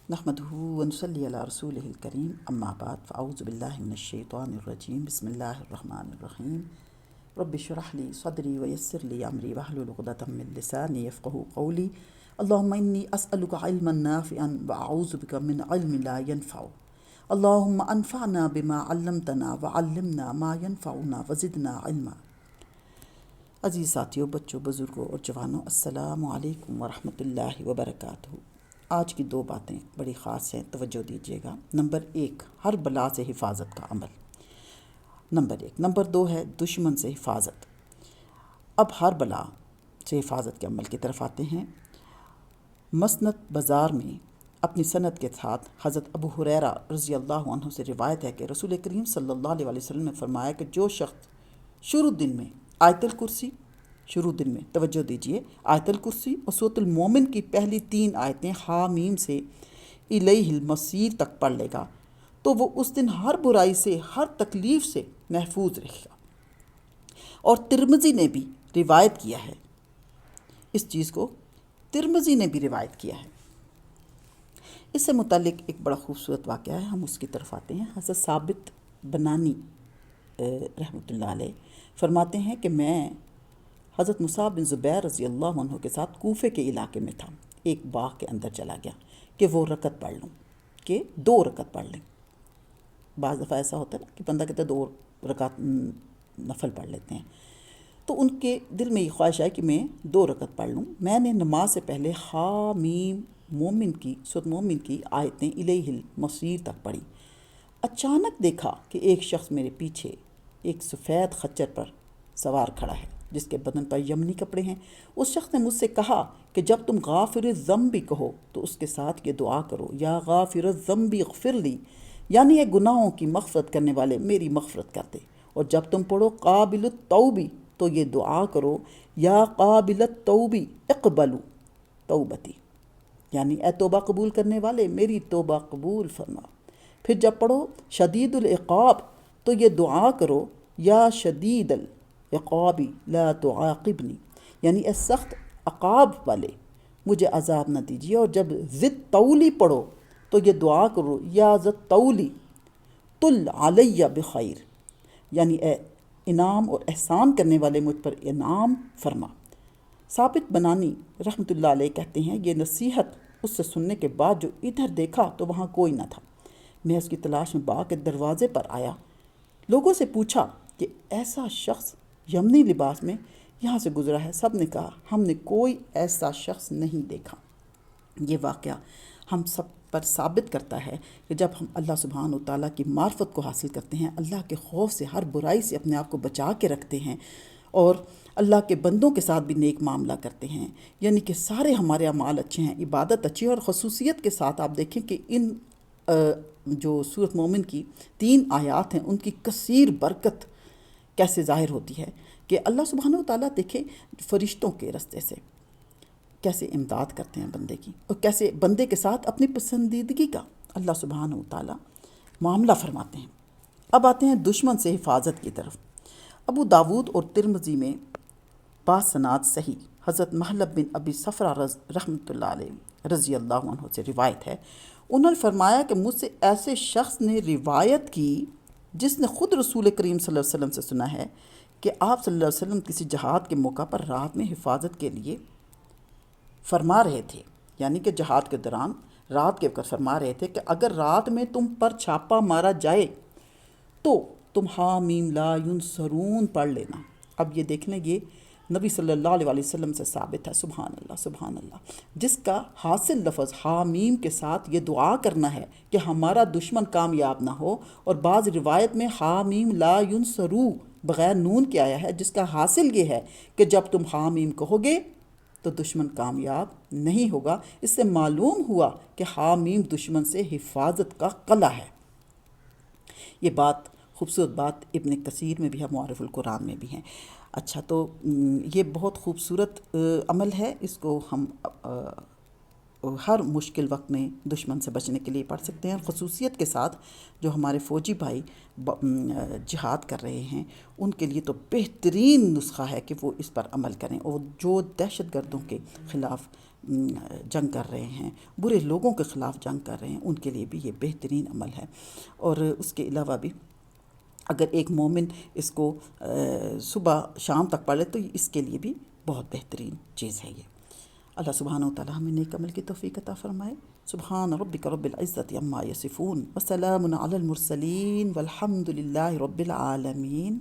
نحمدہ ونصلی علی رسولہ الکریم اما بعد فاعوذ باللہ من الشیطان الرجیم بسم اللہ الرحمن الرحیم رب اشرح لی صدری ویسر لی امری واحلل عقدۃ من لسانی یفقہوا قولی اللہم انی اسألک علما نافعا واعوذ بک من علم لا ینفع اللہم انفعنا بما علمتنا وعلمنا ما ینفعنا وزدنا علما۔ عزیز ساتھیوں، بچوں، بزرگوں اور جوانوں، السلام علیکم ورحمۃ اللہ وبرکاتہ۔ آج کی 2 باتیں بڑی خاص ہیں، توجہ دیجیے گا۔ نمبر 1، ہر بلا سے حفاظت کا عمل، نمبر 1۔ نمبر 2 ہے دشمن سے حفاظت۔ اب ہر بلا سے حفاظت کے عمل کی طرف آتے ہیں۔ مسند بازار میں اپنی سند کے ساتھ حضرت ابو ہریرہ رضی اللہ عنہ سے روایت ہے کہ رسول کریم صلی اللہ علیہ وسلم نے فرمایا کہ جو شخص شروع دن میں آیت الکرسی، شروع دن میں توجہ دیجیے، آیت الکرسی اور سورۃ المومن کی پہلی 3 آیتیں حامیم سے الیہ المصیر تک پڑھ لے گا تو وہ اس دن ہر برائی سے، ہر تکلیف سے محفوظ رہے گا۔ اور ترمذی نے بھی روایت کیا ہے، اس چیز کو ترمذی نے بھی روایت کیا ہے۔ اس سے متعلق ایک بڑا خوبصورت واقعہ ہے، ہم اس کی طرف آتے ہیں۔ حضرت ثابت بنانی رحمۃ اللہ علیہ فرماتے ہیں کہ میں حضرت مصعب بن زبیر رضی اللہ عنہ کے ساتھ کوفے کے علاقے میں تھا، ایک باغ کے اندر چلا گیا کہ وہ رکعت پڑھ لوں، کہ 2 رکعت پڑھ لیں۔ بعض دفعہ ایسا ہوتا ہے نا کہ بندہ کہتا ہے 2 رکعت نفل پڑھ لیتے ہیں، تو ان کے دل میں یہ خواہش ہے کہ میں 2 رکعت پڑھ لوں۔ میں نے نماز سے پہلے حامیم مومن کی سورۃ مومن کی آیتیں الیہ المصیر تک پڑھی۔ اچانک دیکھا کہ ایک شخص میرے پیچھے ایک سفید خچر پر سوار کھڑا ہے جس کے بدن پر یمنی کپڑے ہیں۔ اس شخص نے مجھ سے کہا کہ جب تم غافر الذنب کہو تو اس کے ساتھ یہ دعا کرو، یا غافر الذنب اغفر لی، یعنی اے گناہوں کی مغفرت کرنے والے میری مغفرت کر دے۔ اور جب تم پڑھو قابل التوب تو یہ دعا کرو، یا قابل التوب اقبلوا توبتی، یعنی اے توبہ قبول کرنے والے میری توبہ قبول فرما۔ پھر جب پڑھو شدید العقاب تو یہ دعا کرو، یا شدید العقاب لا تعاقبنی، یعنی اے سخت عقاب والے مجھے عذاب نہ دیجیے۔ اور جب ذی طولی پڑھو تو یہ دعا کرو، یا ذی طولی طل علیہ بخیر، یعنی اے انعام اور احسان کرنے والے مجھ پر انعام فرما۔ ثابت بنانی رحمۃ اللہ علیہ کہتے ہیں یہ نصیحت اس سے سننے کے بعد جو ادھر دیکھا تو وہاں کوئی نہ تھا۔ میں اس کی تلاش میں باغ کے دروازے پر آیا، لوگوں سے پوچھا کہ ایسا شخص یمنی لباس میں یہاں سے گزرا ہے؟ سب نے کہا ہم نے کوئی ایسا شخص نہیں دیکھا۔ یہ واقعہ ہم سب پر ثابت کرتا ہے کہ جب ہم اللہ سبحانہ وتعالیٰ کی معرفت کو حاصل کرتے ہیں، اللہ کے خوف سے، ہر برائی سے اپنے آپ کو بچا کے رکھتے ہیں اور اللہ کے بندوں کے ساتھ بھی نیک معاملہ کرتے ہیں، یعنی کہ سارے ہمارے اعمال اچھے ہیں، عبادت اچھی ہے، اور خصوصیت کے ساتھ آپ دیکھیں کہ ان جو سورۃ مومن کی 3 آیات ہیں ان کی کثیر برکت کیسے ظاہر ہوتی ہے کہ اللہ سبحانہ وتعالیٰ دیکھیں فرشتوں کے رستے سے کیسے امداد کرتے ہیں بندے کی، اور کیسے بندے کے ساتھ اپنی پسندیدگی کا اللہ سبحانہ وتعالیٰ معاملہ فرماتے ہیں۔ اب آتے ہیں دشمن سے حفاظت کی طرف۔ ابو داود اور ترمذی میں باسناد صحیح حضرت محلب بن ابی صفرہ رحمۃ اللہ علیہ رضی اللہ عنہ سے روایت ہے، انہوں نے فرمایا کہ مجھ سے ایسے شخص نے روایت کی جس نے خود رسول کریم صلی اللہ علیہ وسلم سے سنا ہے کہ آپ صلی اللہ علیہ وسلم کسی جہاد کے موقع پر رات میں حفاظت کے لیے فرما رہے تھے، یعنی کہ جہاد کے دوران رات کے وقت فرما رہے تھے کہ اگر رات میں تم پر چھاپا مارا جائے تو تم حامیم لا ینصرون پڑھ لینا۔ اب یہ دیکھ لیں، یہ نبی صلی اللہ علیہ وسلم سے ثابت ہے۔ سبحان اللہ سبحان اللہ، جس کا حاصل لفظ حامیم کے ساتھ یہ دعا کرنا ہے کہ ہمارا دشمن کامیاب نہ ہو، اور بعض روایت میں حامیم لا ینصرو بغیر نون کے آیا ہے، جس کا حاصل یہ ہے کہ جب تم حامیم کہو گے تو دشمن کامیاب نہیں ہوگا۔ اس سے معلوم ہوا کہ حامیم دشمن سے حفاظت کا قلعہ ہے۔ یہ بات خوبصورت بات ابن کثیر میں بھی ہے، معارف القرآن میں بھی ہیں۔ اچھا، تو یہ بہت خوبصورت عمل ہے، اس کو ہم ہر مشکل وقت میں دشمن سے بچنے کے لیے پڑھ سکتے ہیں۔ خصوصیت کے ساتھ جو ہمارے فوجی بھائی جہاد کر رہے ہیں ان کے لیے تو بہترین نسخہ ہے کہ وہ اس پر عمل کریں، اور جو دہشت گردوں کے خلاف جنگ کر رہے ہیں، برے لوگوں کے خلاف جنگ کر رہے ہیں، ان کے لیے بھی یہ بہترین عمل ہے۔ اور اس کے علاوہ بھی اگر ایک مومن اس کو صبح شام تک پڑھے تو اس کے لیے بھی بہت بہترین چیز ہے یہ۔ اللہ سبحانہ و تعالی ہمیں نیک عمل کی توفیق عطا فرمائے۔ سبحان ربک رب العزت عما یصفون وسلام علی المرسلین والحمد للہ رب العالمین۔